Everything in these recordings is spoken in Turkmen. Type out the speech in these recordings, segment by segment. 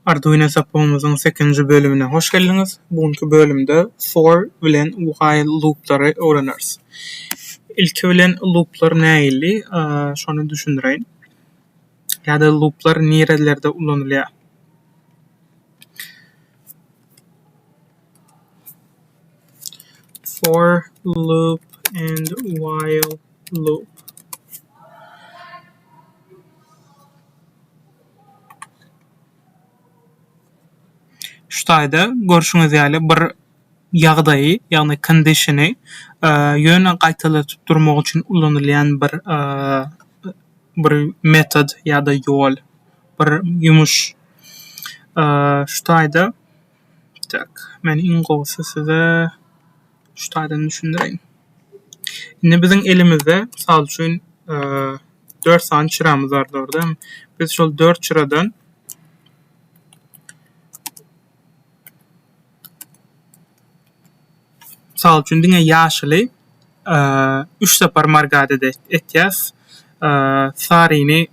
Arduino sapamyzyň 8-nji bölümine hoş geldiňiz. Bugünkü bölümde for bilen while loop'lary öwreneriz. Ilki bilen loop'lar näili? Şonu düşündireýin. Ýa-da loop'lar nerelerde ullanylýar? For loop and while loop. Şutaýda görşüňiz ýaly bir ýagdaýy, ýagny conditiony ýöne gaýtalyp durmak üçin ullanylýan bir metod ýa-da ýol, bir ýumuş. Şutaýda men iňňe size şutaýdan düşündireýin. Indi biziň elimizde mysal üçin 4 sany çyramyz bar orada. Biz şol 4 çyradan misal üçin diňe ýaşyly 3 separ margad etýäs. Saryny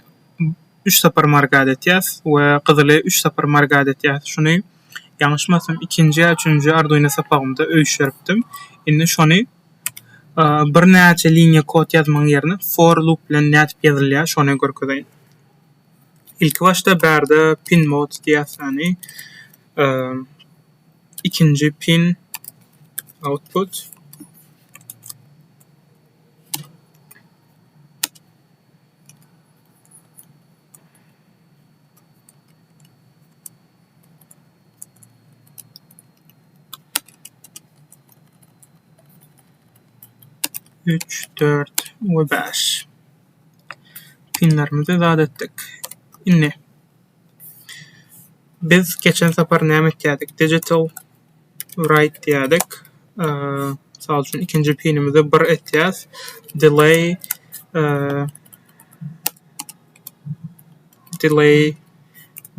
3 separ margad etýäs we gyzyly 3 separ margad etýäs. Şuny ýaňyşmasam 2-nji ýa 3-nji Arduino sapagymda öýüşdiripdim. Indi şony bir näçe linýa kod ýazmaň ýerine for loop bilen näçe ýazylýar şonu görkezeýin. İlk başda bärde pin mode diýäsany 2-nji pin output 3, 4 we 5 pinlerimizi zat etdik. Indi biz geçen sefer näme etdik? Digital write diýdik. Misal üçin ikinji pinimizi 1 etýäs. Delay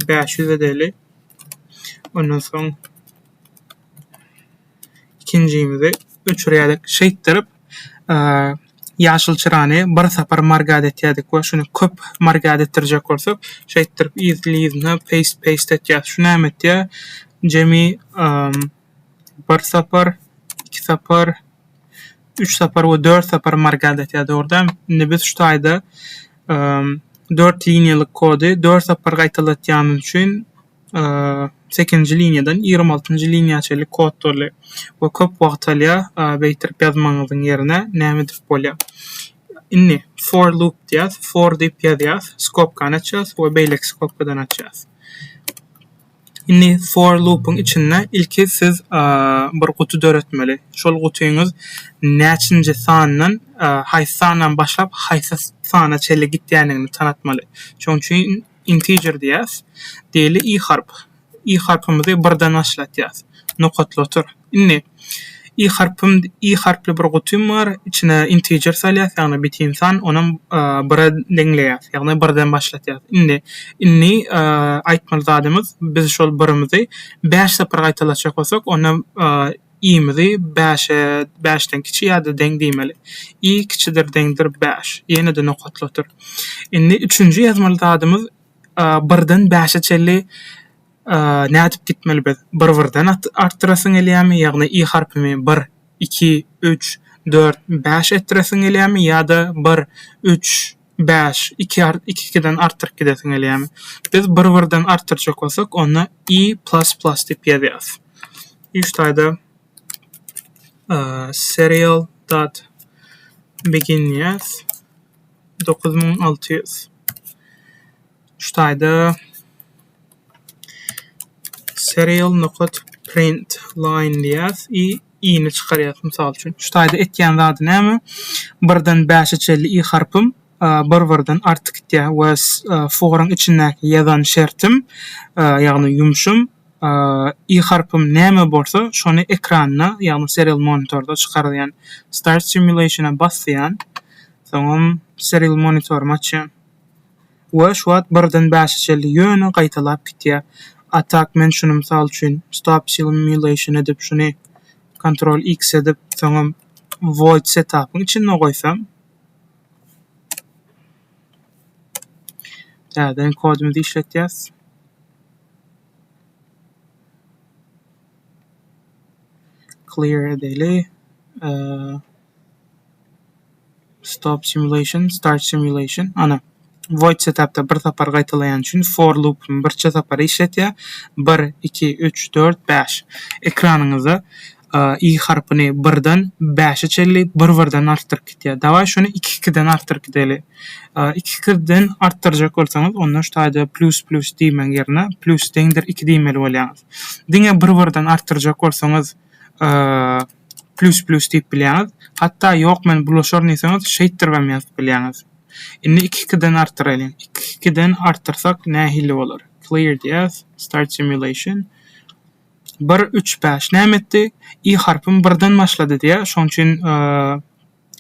500 edeli. Ondan soň ikinjimizi öçürýärdik. Şeýtdirip ýaşyl çyrany bir separ margad etýärdik we şuny köp margad etdirjek bolsak, şeýtdirip easily paste etýär. Şu näme etýär? Jemi 1 separ, 2 separ, 3 separ we 4 separ margad etýär orada. Indi biz şu taýda 4 liniýalyk kody 4 separ gaýtalatýan üçin 8-nji liniýadan 26-njy liniýaçyly kod bolýar. We köp wagt alýar beýtirip ýazmaňyzyň ýerine näme dip bolýar. Indi for loop diýär, for dip ýazýar, skopkany açýas we beýlek skopkadan açýas. Indi for loop'un içinde ilki siz bir gutu döretmeli. Şol gutuňyz näçinji sanyň haýsy sandan başlap haýsy sana çelle gitýänini tanatmaly. Şoň üçin integer diýäs. Diýeli i harp. I harpymyzy 1-den başlatýas. Nokatly otur. Indi i harply bir gutym bar. İçine integer salýas, ýagny bitin san, onuň 1-e deňleýär. Ýagny 1-den başlatýas. Indi aýtmaly zadymyz biz şol 1-imizi 5 separ gaýtalatjak bolsak, ona i'mizi 5'den kiçi ýa-da deň diýmeli. I kiçidir deňdir 5. Ýene-de nokatly otur. Indi 3-nji ýazmaly zadymyz 1-den 5'e çelli nädip gitmeli biz? 1-den artdyrasyň elýärmi? Ýagny i harpymy 1, 2, 3, 4, 5 etdiresiň elýärmi? Ýa-da 1, 3, 5, 2-den artyryp gidesiň elýärmi? Biz 1-den artyrjak bolsak, onu i++ dip ýazýas. Şutaýda serial.begin ýaz 9600. Şutaýda serial.print line diýäs, i'ni çykarýas mysal üçin. Şutaýda etýän zady näme? 1-den 5'e çelli i harpym 1-den artyk gitýär we foryň içindäki ýazan şertim, ýagny ýumuşum i harpym näme bolsa, şonu ekranyna, ýagny serial monitorda çykarýan. Start simulation'a basýan, soňra serial monitormy açýan. We şu wagt 1-den 5'e çelli ýöne gaýtalap gitýär. Atak men şunu mysal üçin stop simulation edip şunu Ctrl X edip soňra void setup'yň içine goýsam, ýa-da kodumuzy işletýäs. clear edeli. Stop simulation, start simulation. Ana void setup'ta bir tapar gaýtalayan üçin for loop'un birçe tapar işletýär. 1 2 3 4 5. Ekranyňyza i harpyny 1-den 5'e çelli 1-1den artdyryp gitýär. Dawa şonu 2-2den artdyryp gideli. 2-2den artdyrjak bolsaňyz ondan şu taýda plus diýmen ýerine plus deňdir 2 diýmeli bolýarys. Diňe 1-1den artdyrjak bolsaňyz plus diýip bilýäňiz. Hatda ýok men bulaşar näçeňiz şeýtdir we men bilýäňiz. Inni 2-2den artdyraly. 2-2den artdyrsak nähili bolar? Clear diýäs. Start simulation. 1 3 5 nämetdi? I harpym 1-den başlady diýä. Şoň üçin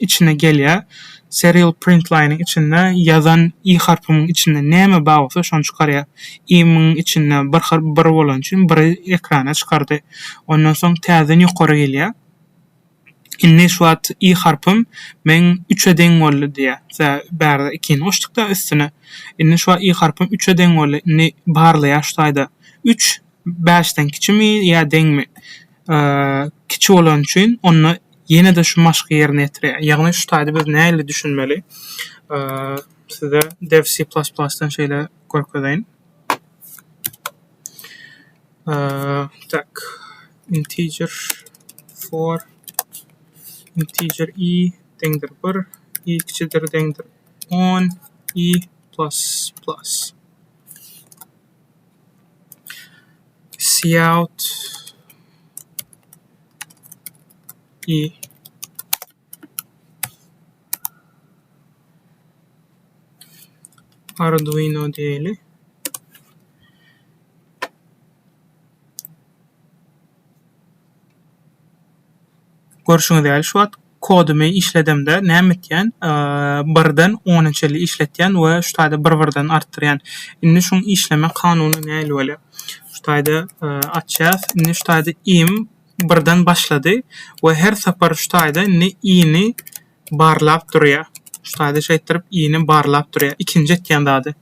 içine gelýär. Serial print line'in içinde yazan i harpymyň içinde näme bagsa şonu çykarýar. I'miň içinde bir bolan üçin bir ekrana çykardy. Ondan soň täzen ýokary gelýär. Inni şu wagt i harpym men 3'e deň boldy diýär. Bärde 2-ni goşdukda üstüne. Inni şu wagt i harpym 3'e deň boldy. Inni barlaýar şu taýda. 3 5'den kiçimi ýa deňmi? Kiçi bolan üçin onu ýene de şu maşky ýerine ýetirýär. Ýagny şu taýda biz näle düşünmeli? Size dev C++'dan şeýle görkezäýin. Tak integer for integer i deňdir 1, i kiçidir deňdir 10, i plus plus. Cout i Arduino diýeli. Görşüňiz däl şu wagt kodumy işledimde näme etýän? 1-den 10'a çelli işletýän we şu taýda 1-1den artdyrýan. Indi şuň işleme kanuny näle bolýar? Şu taýda açýas. Indi şu taýda im 1-den başlady we her sapar şu taýda i'ni barlap durýar. Şu taýda şeýtirip i'ni barlap durýar. Ikinji etýän zady.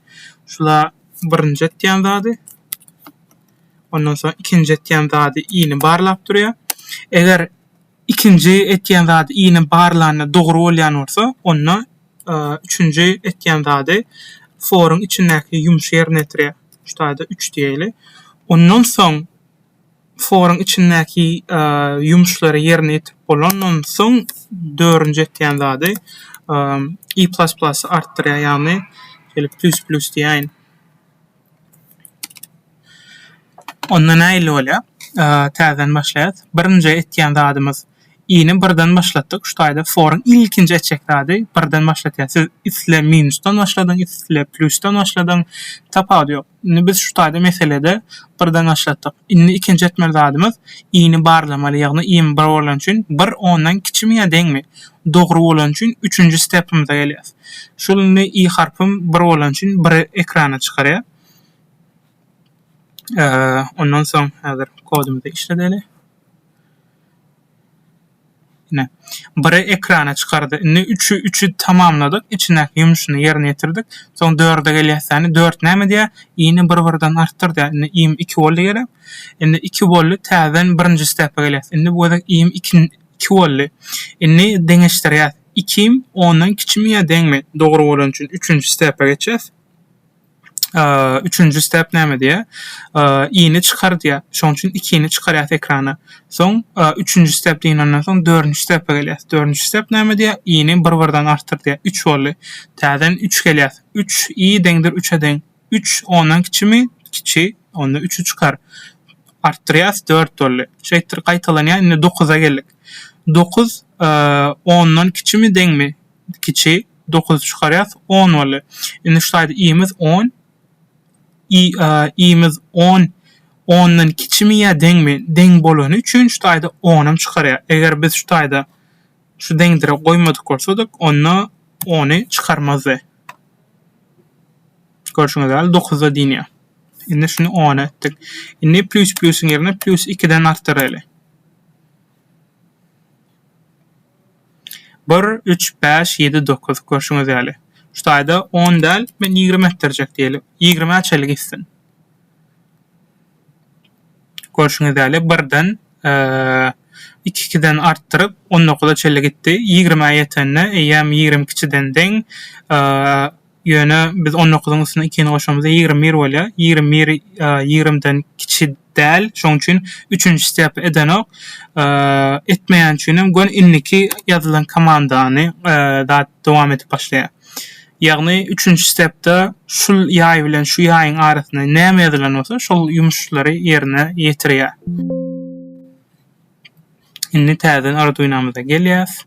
Şula birinji etýän zady. Ondan soň ikinji etýän zady i'ni barlap durýar. Eger ikinji etýän zady i'ni barlanyna dogry bolýan bolsa, onda üçünji etýän zady for'un içindäki ýumşy ýerine ýetirýär. Şu taýda 3 diýeli. Ondan soň for'un içindäki ýumşlary ýerine ýetip bolandan soň 4-nji etýän zady i++ artdyrýar, ýagny gelip plus diýän. Onda näle bolýar? Täzen başlaýat. Birinji etýän zadymyz i'ni 1-den başlatdyk. Şu taýda for'un ilkinji etjek zady 1-den başlatýar. Siz isle minusdan başladyň, isle plusdan başladyň, tapady ýok. Indi biz şu taýda meselede 1-den başlatdyk. Indi ikinji etmeli zadymyz i'ni barlamaly, ýagny i'mi 1 bolan üçin 1 10-dan kiçimi ýa deňmi? Dogry bolan üçin 3-nji stepimize gelýär. Şol i harpym 1 bolan üçin 1 ekrana çykarýar. Ondan soň häzir kodumuzy işledeli. Ne? Bir ekrana çykardy. Indi 3'ü tamamladyk. İçindäki ýumşyny ýerine ýetirdik. Soň 4'e gelýärsäni 4 näme diýär? I'ni 1-1den artdyrdy. Indi i'm 2 boldy gerek. Indi 2 boldy täzen birinji stepge gelýär. Indi bu wagt i'm 2 boldy. Indi deňeşdirýär. 2'im 10'dan kiçimi ýa deňmi? Dogry bolan üçin 3-nji stepge geçýäs. 3-nji step näme diýär? i'ni çykardyýar. Şoň üçin 2'ni çykarýar ekrana. Soň 3-nji step diýenden soň 4-nji stepge gelýär. 4-nji step näme diýär? i'ni 1-1den artdyrdyýar. 3 boldy. Täzen 3 gelýär. 3 i deňdir 3'e deň. 3 10'dan kiçimi? Kiçi. Onda 3'ü çykar. Artdyrýar 4 boldy. Şeýtir gaýtalanýar. Indi 9'a geldik. 9 10'dan kiçimi deňmi? Kiçi. 9 çykarýar 10 boldy. Indi şu taýda i'miz 10. i'miz 10'dan kiçimi ýa deňmi? Deň bolany üçin şu taýda 10'am çykarýar. Eger biz şu taýda şu deňdire goýmadyk bolsadyk, onda 10'y çykarmazdy. Görşüňiz däl 9'a diýnýär. Indi şunu 10 etdik. Indi plusyň ýerine plus 2'den artdyraly. 1 3 5 7 9 görşüňiz däl. Şu taýda 10 däl, men 20 etdirjek diýelim. 20 çellik gitsin. Görşüňiz däl 1-den 2'den arttırıp 19'a çelle gitti. 20'ye yetenne eýem 22'den deň ýöne biz 19'un üstüne 2'ni goşamyzda 21 bolýar. 21 20'den kiçi däl. Şoň üçin 3-nji step edenok etmeýän üçin gon inniki ýazylan komandany da dowam edip başlaýar. Ýagny 3-nji stepde şul ýaý bilen şu ýaýyň arasyna näme ýazylan bolsa şol ýumuşlary ýerine ýetirýär. Inni täzen Arduino'myza gelýäs.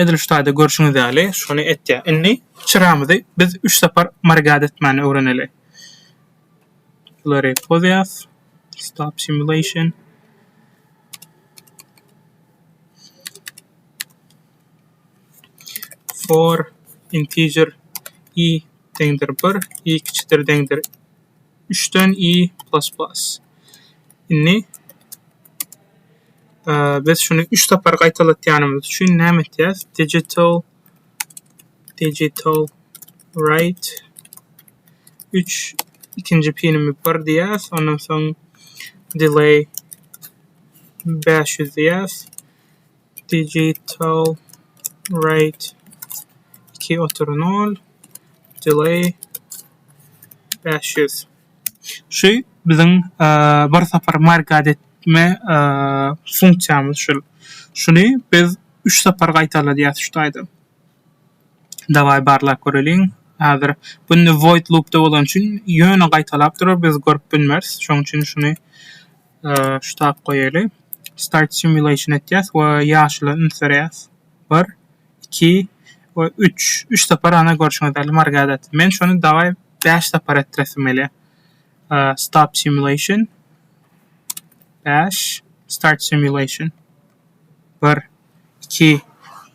Edil şu taýda görüşüňiz ýaly şonu etýär. Inni çyramyzy biz 3 sapar margad etmäni öwreneli. Buları pozýas. Stop simulation. For integer i deňdir 1, i kiçikdir deňdir 3'den i plus plus. Inni biz şunu 3 tapar gaýtalatýanymyz üçin näme etýäs? Digital write 3 ikinji pinimi 1 diýäs. Ondan soň delay 500 diýäs. Digital write 2 otur 0 delay 500. Şu bizim bir sapar margad etme funksiyamız şul. Şunu biz 3 sapar gaýtaladýas şu taýda. Daway barlap göreliň. Häzir bunu void loop'da bolan üçin ýöne gaýtalap durar biz görüp bilmez. Şoň üçin şunu şu tap goýaly. Start simulation etýäs we ýaşyla inserýäs. 1 2 we 3 tapar ana görüşüňizde margad etdim. Men şonu daway 5 tapar etdiresimeli. Stop simulation 5 start simulation 1 2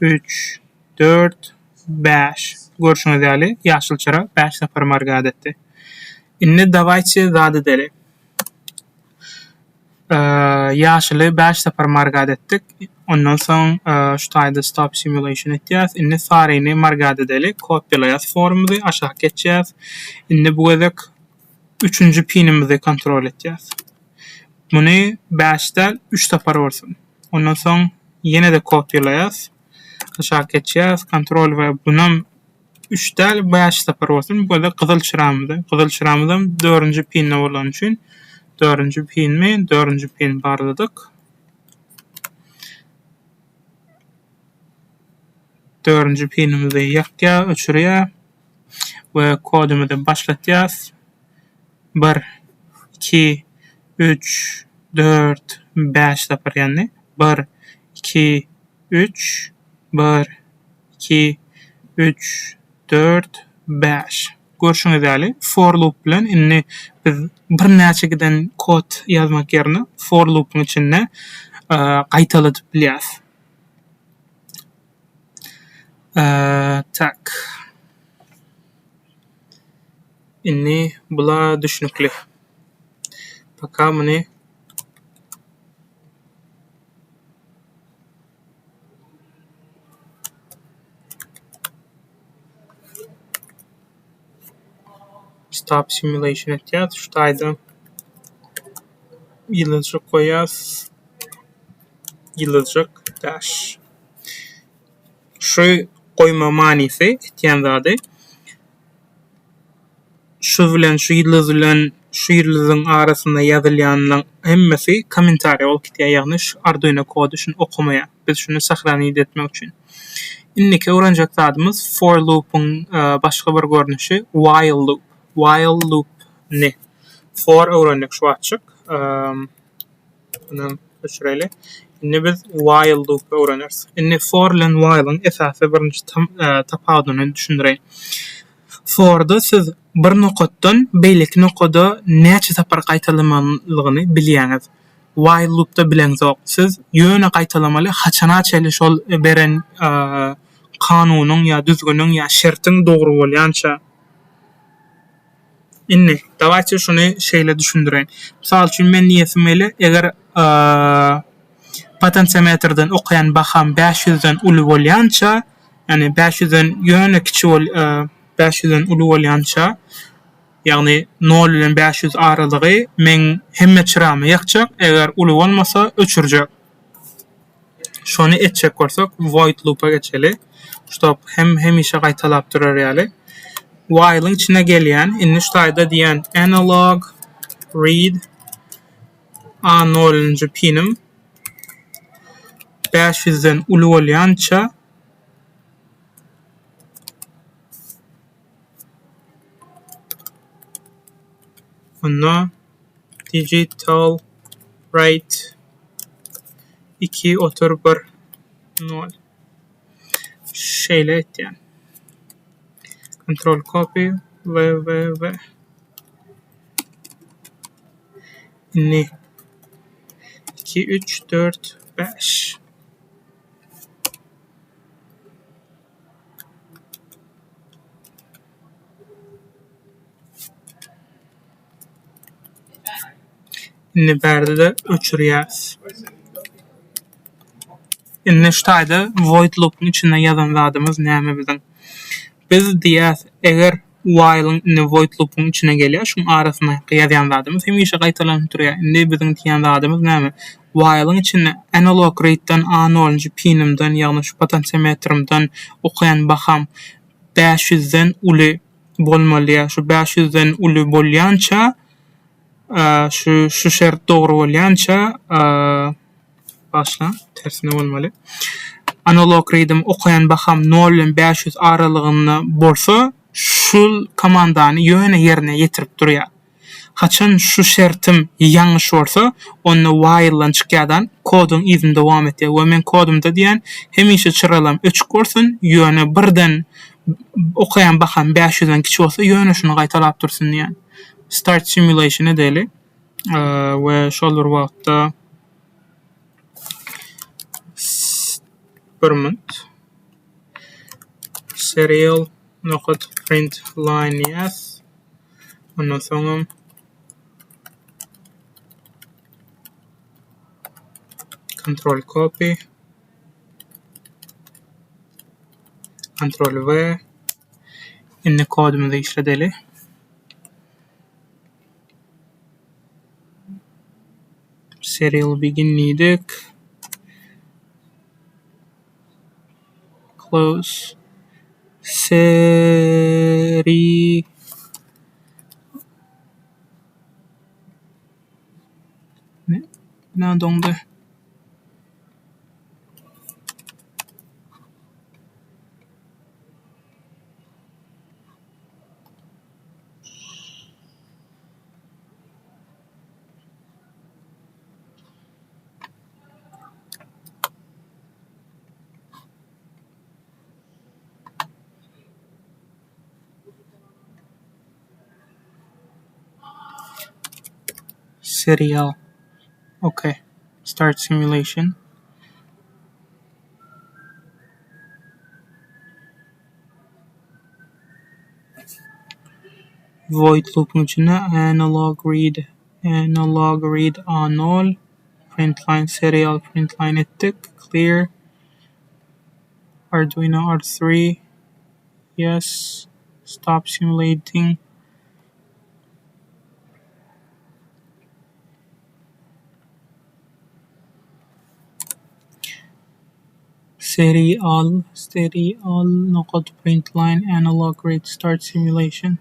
3 4 5 görüşüňiz ýaly ýaşyl çara 5 tapar margad etdi. Inni dawaýçy zady deli. Ýaşyly 5 tapar margad etdik. Ondan soň şu taýda stop simulation etýäs. Inni saryny margad edeli. Kopýalaýas formumy aşağı geçýäs. Inni bu gezek 3-nji pinimizi kontrol etýäs. Muny 5'den 3 tapar bolsun. Ondan soň ýene de kopýalaýas. Aşağı geçýäs. Kontrol we bunam 3'den 5 tapar bolsun. Bu da gyzyl çyramyzy. Gyzyl çyramyzdan 4-nji pinne bolan üçin 4-nji pinmi 4-nji pin barladyk. 4-nji pinimizi ýakýa, öçürýär we kodumuzy başlatýas. 1 2 3 4 5 tapar ýani 1 2 3 1 2 3 4 5 görüşüňiz ýaly for loop bilen inni biz bir näçe giden kod ýazmak ýerine for loop'un içinde gaýtaladyp bilýäs. Tak. Inni bula düşnükli. Paka muni stop simulation etýäs. Şu taýda ýyldızlyk goýýas. Ýyldızlyk dash. Şu goýma manysy etýän zady şu bilen şu ýyldız bilen şu ýyldzyň arasynda ýazylýanyň hemmesi kommentariýa bolup gitýär. Ýagny şu Arduino kodu şunu okumaýar. Biz şunu sahranyp etmek üçin. Inniki öwrenjek zadymyz for loop'un başga bir görnüşi while loop. While loop ne? For öwrendik şu açyk. Bunu öçüreli. Inni biz while loop öwreneriz. Inni for bilen while'ın esasy birinji tapadyny düşündirýän. For'da siz bir nokatdan beýleki nokada näçe tapar gaýtalamalygyny bilýäňiz. While loop'da bileňiz. Siz ýöne gaýtalamaly haçana çeli şol beren kanunyň ýa düzgüniň ýa şertiň dogry bolýança. Inni dawaçy şunu şeýle düşündirýän. Misal üçin men niýetimeli eger potensiyometrden okayan baham 500'den uly bolýança, yani 500'den ýöne kiçi 500'den uly bolýança, ýagny 0 bilen 500 aralygy men hemme çyramy ýakjak, eger uly bolmasa öçürjek. Şonu etjek bolsak void loop'a geçeli. Stop hemişe gaýtalap durar ýaly. While'ın içine gelýän, inni ştaýda diýen analog read A0-njy pinim 500-den uly bolýança onda digital rate 2/1 0 şeýle etýän. Control copy ve inni 2 3 4 5 inni bärde de öçürýäs. Inni ştaýda void loop'un içinde ýazan zadymyz näme biziň? Biz diýäs eger while'ın inni void loop'un içine gelýär, şuň arasyna ýazan zadymyz hemişe gaýtalanyp durýar. Indi biziň diýen zadymyz näme? While'ın içinde analog rate'den A0-njy pinimden ýagny şu potensiyometrymden okayan bakam 500'den uly bolmaly. Şu 500'den uly bolýança şu şert dogry bolýança başla tersine bolmaly. Analog rate'im okayan bakam 0 bilen 500 aralygyny bolsa şul komandany ýöne ýerine ýetirip durýar. Haçan şu şertim ýangyş bolsa, onu while'dan çykýardan koduň izini dowam etýär. We men kodumda diýen hemişe çıralam 3 bolsun, ýöne birden okayan bakam 500'den kiçi bolsa ýöne şunu gaýtalap dursun diýen. Start simulation edeli. We şoldur wagtda 1 minut serial nokot print line yes. Ondan soňra control copy control V inni kodumuzu işledeli. Serial beginnidik. Close seri ne dondu? Serial. Okay. Start simulation. Void loop'un içine analog read A0 print line serial print line ettik. Clear. Arduino R3. Yes. Stop simulating. Serial nokot print line analog read start simulation.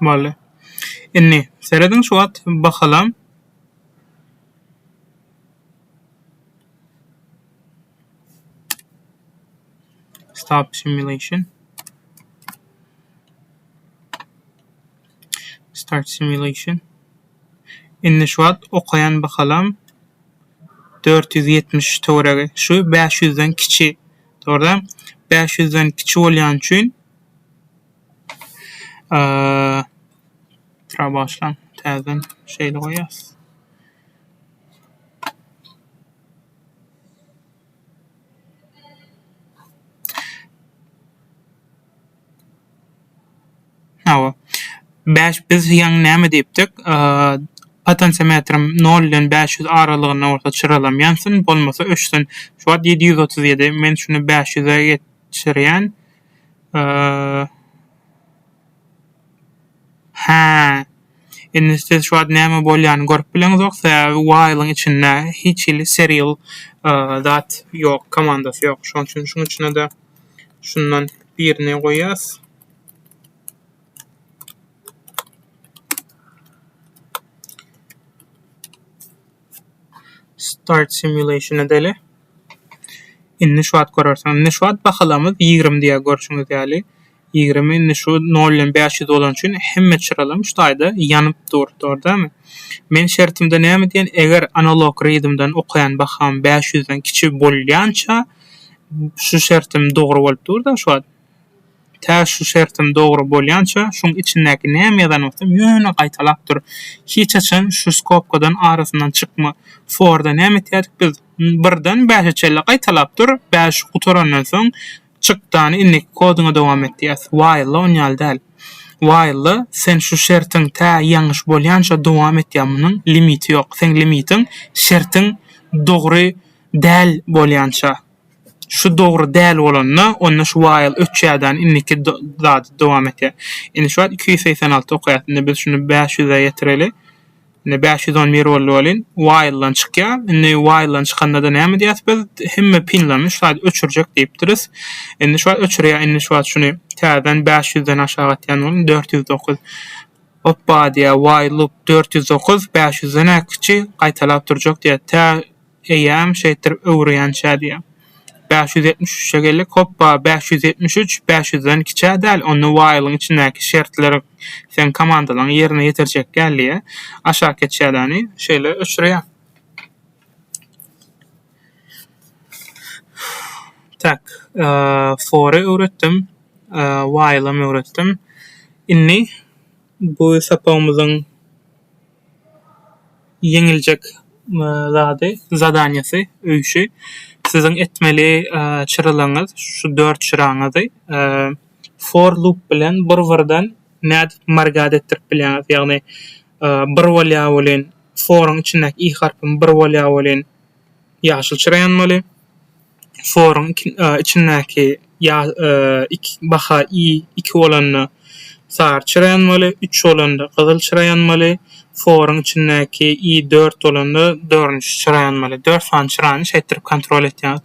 Vale. Inni seredin şu at bakalım. Stop simulation. Start simulation. Inni şu at okayan bakalım. 470 to'g'ri. Şu 500'den kiçi. To'g'ri? 500'den kiçi bolýan üçin tra başlan täzeden şeýle goýas. Hawa. 5 biz ýa-ni näme diýipdik? Potensiyometrim 0 bilen 500 aralygyny orta çıralam ýansyn, bolmasa 3'den şu wagt 737. Men şunu 500'e geçirýän. Indi siz şu an näme bolýany görüp bileňiz ýoksa while'yň içinde hiç ili serial zat ýok, komandasy ýok. Şoň üçin şunun içine de şundan birini goýýas. Start simulation edeli. Indi şu an görürsen, indi şu an bakalımız 20 diye görüşüňiz ýaly. 20 indi şu 0 ile 500 bolan üçin hemme çyralym şu taýda ýanyp durdy orda. Men şertimde näme diýen, eger analog rhythmdan okaýan baham 500'den kiçik bolýança şu şertim dogry bolup durdy şu an. Ta şu şertim dogry bolýança şoň içindäki näme ýazan bolsam ýöne gaýtalapdyr. Hiç açan şu skopkadan arasyndan çykma. Forda näme etýärdik biz? Birden 5'e çelle gaýtalapdyr. 5 guturandan soň çykdan innek koduňa dowam etýär. While onýal däl. While sen şu şertiň ta ýangyş bolýança dowam etýärmiň limiti ýok. Sen limitin şertiň dogry däl bolýança. Şu dogry däl bolanyna onda şu while ötçäden inneki zat dowam etýär. Indi şu an 286 okaýat. Indi biz şunu 500'e ýetireli. Indi 511 bolýan while'dan çykýar. Indi while'dan çykanda da näme diýäs biz? Hemme pinlemiş, şaýat öçürjek diýipdiris. Indi şu an öçürýär. Indi şu an şunu täzeden 500'den aşağı atýan bolan 409. Hoppa diýär while loop 409 500'den äkçi gaýtalap durjak diýär. Tä eýäm şeýtir öwrüýänçä diýär. 573'e geldik. Hoppa 573 500'den kiçä däl. Onu while'ın içindäki şertleri sen komandadan yerine ýetirjek gelýär. Aşağı geçýärni şeýle öçürýär. Tak, for'y öwretdim. While'ı öwretdim. Inni bu sapamyzyň ýeňiljek zadanyasy, öýüşi siziň etmeli çyralaňyz şu 4 çyraňyzy for loop bilen bir-birinden näde margad etdirip bilýäňiz. Ýagny bir bolýa bolan for'yň içindäki i harpyň bir bolýa bolan ýaşyl çyraýanmaly. For'yň içindäki baha i 2 bolanyny sar çyraýanmaly, 3 bolanyny gyzyl çyraýanmaly. For'yň içindäki i4 bolanyny 4-nji çyraýanmaly. 4 san çyrany şeýtirip kontrol etýär.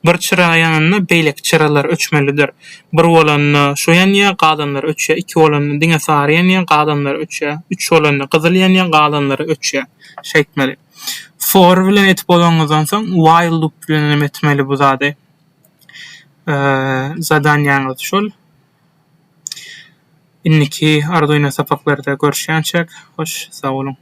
Bir çyraýanyny beýlek çyralar öçmelidir. Bir bolanyny şu ýanýa galanlar öçýär, 2 bolanyny diňe sar ýanýa galanlar öçýär, 3 bolanyny gyzyl ýanýa galanlar öçýär. Şeýtmeli. For bilen etip bolanyňyzdan soň while loop bilen etmeli bu zady. Zadanýaňyz şol. Inniki Arduino sapaklarda görüşýänçek. Hoş, sag bolun.